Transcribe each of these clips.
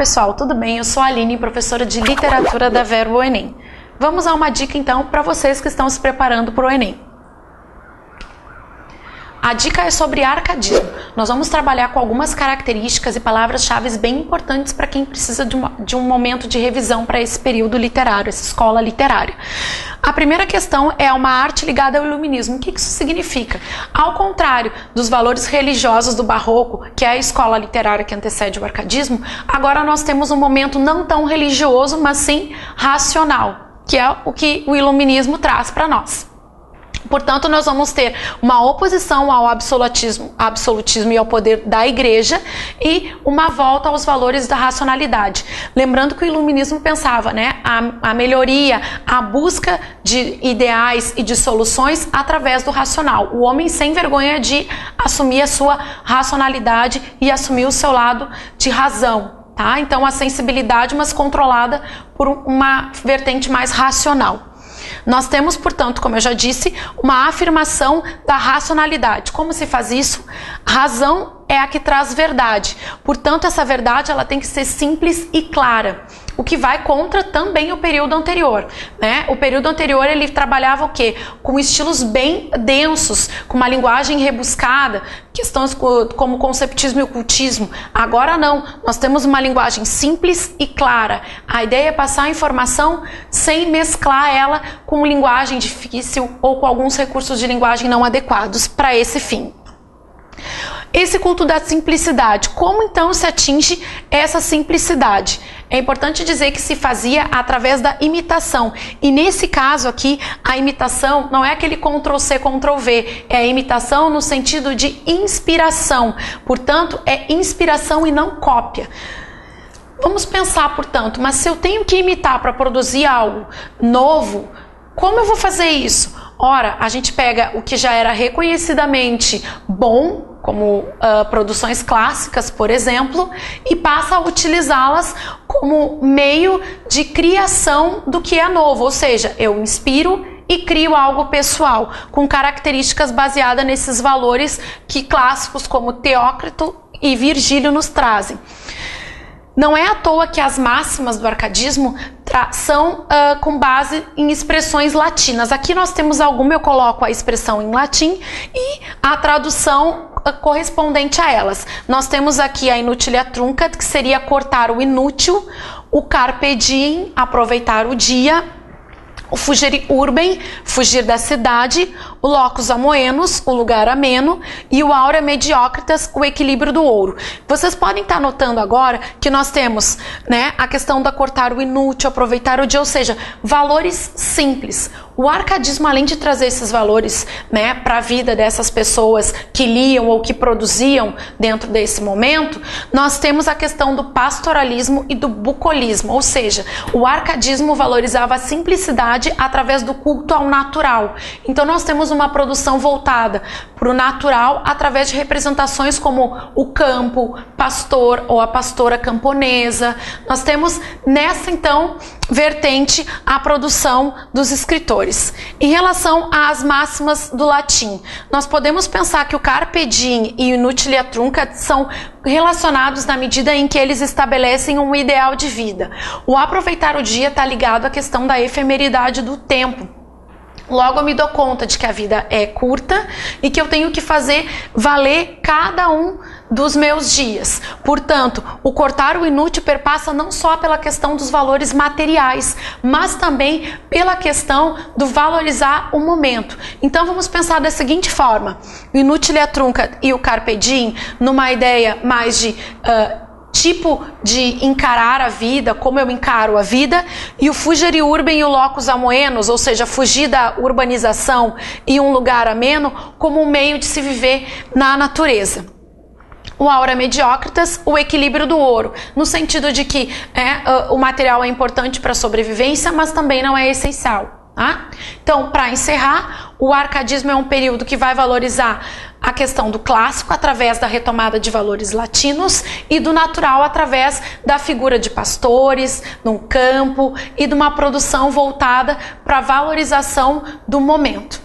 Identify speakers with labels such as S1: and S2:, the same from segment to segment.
S1: pessoal, tudo bem? Eu sou a Aline, professora de literatura da Verbo Enem. Vamos a uma dica então para vocês que estão se preparando para o Enem. A dica é sobre arcadismo. Nós vamos trabalhar com algumas características e palavras-chave bem importantes para quem precisa de um momento de revisão para esse período literário, essa escola literária. A primeira questão é uma arte ligada ao iluminismo. O que isso significa? Ao contrário dos valores religiosos do barroco, que é a escola literária que antecede o arcadismo, agora nós temos um momento não tão religioso, mas sim racional, que é o que o iluminismo traz para nós. Portanto, nós vamos ter uma oposição ao absolutismo e ao poder da igreja e uma volta aos valores da racionalidade. Lembrando que o iluminismo pensava, a melhoria, a busca de ideais e de soluções através do racional. O homem sem vergonha de assumir a sua racionalidade e assumir o seu lado de razão. Tá? Então, a sensibilidade, mas controlada por uma vertente mais racional. Nós temos, portanto, como eu já disse, uma afirmação da racionalidade. Como se faz isso? Razão é a que traz verdade. Portanto, essa verdade ela tem que ser simples e clara. O que vai contra também o período anterior, né? O período anterior ele trabalhava o quê? Com estilos bem densos, com uma linguagem rebuscada, questões como conceptismo e ocultismo. Agora não, nós temos uma linguagem simples e clara. A ideia é passar a informação sem mesclar ela com linguagem difícil ou com alguns recursos de linguagem não adequados para esse fim. Esse culto da simplicidade, como então se atinge essa simplicidade? É importante dizer que se fazia através da imitação. E nesse caso aqui, a imitação não é aquele Ctrl+C, Ctrl+V. É a imitação no sentido de inspiração. Portanto, é inspiração e não cópia. Vamos pensar, portanto, mas se eu tenho que imitar para produzir algo novo, como eu vou fazer isso? Ora, a gente pega o que já era reconhecidamente bom, como produções clássicas, por exemplo, e passa a utilizá-las como meio de criação do que é novo, ou seja, eu inspiro e crio algo pessoal, com características baseadas nesses valores que clássicos como Teócrito e Virgílio nos trazem. Não é à toa que as máximas do arcadismo são com base em expressões latinas. Aqui nós temos alguma, eu coloco a expressão em latim e a tradução correspondente a elas. Nós temos aqui a inutilia truncat, que seria cortar o inútil, o carpe diem, aproveitar o dia, o fugere urbem, fugir da cidade, o locus amoenus, o lugar ameno, e o aura mediocritas, o equilíbrio do ouro. Vocês podem estar notando agora que nós temos a questão da cortar o inútil, aproveitar o dia, ou seja, valores simples. O arcadismo, além de trazer esses valores para a vida dessas pessoas que liam ou que produziam dentro desse momento, nós temos a questão do pastoralismo e do bucolismo, ou seja, o arcadismo valorizava a simplicidade através do culto ao natural. Então nós temos uma produção voltada para o natural através de representações como o campo, pastor ou a pastora camponesa. Nós temos nessa então vertente a produção dos escritores. Em relação às máximas do latim, nós podemos pensar que o carpe diem e o inutilia truncat são relacionados na medida em que eles estabelecem um ideal de vida. O aproveitar o dia está ligado à questão da efemeridade do tempo. Logo eu me dou conta de que a vida é curta e que eu tenho que fazer valer cada um dos meus dias. Portanto, o cortar o inútil perpassa não só pela questão dos valores materiais, mas também pela questão do valorizar o momento. Então vamos pensar da seguinte forma: o inutilia truncat e o carpe diem numa ideia mais de tipo de encarar a vida, como eu encaro a vida, e o fugere urbem e o locus amoenus, ou seja, fugir da urbanização e um lugar ameno, como um meio de se viver na natureza. O aura mediocritas, o equilíbrio do ouro, no sentido de que o material é importante para a sobrevivência, mas também não é essencial. Tá? Então, para encerrar, o arcadismo é um período que vai valorizar a questão do clássico através da retomada de valores latinos e do natural através da figura de pastores, num campo e de uma produção voltada para a valorização do momento.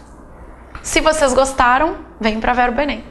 S1: Se vocês gostaram, vem para Verbo Enem.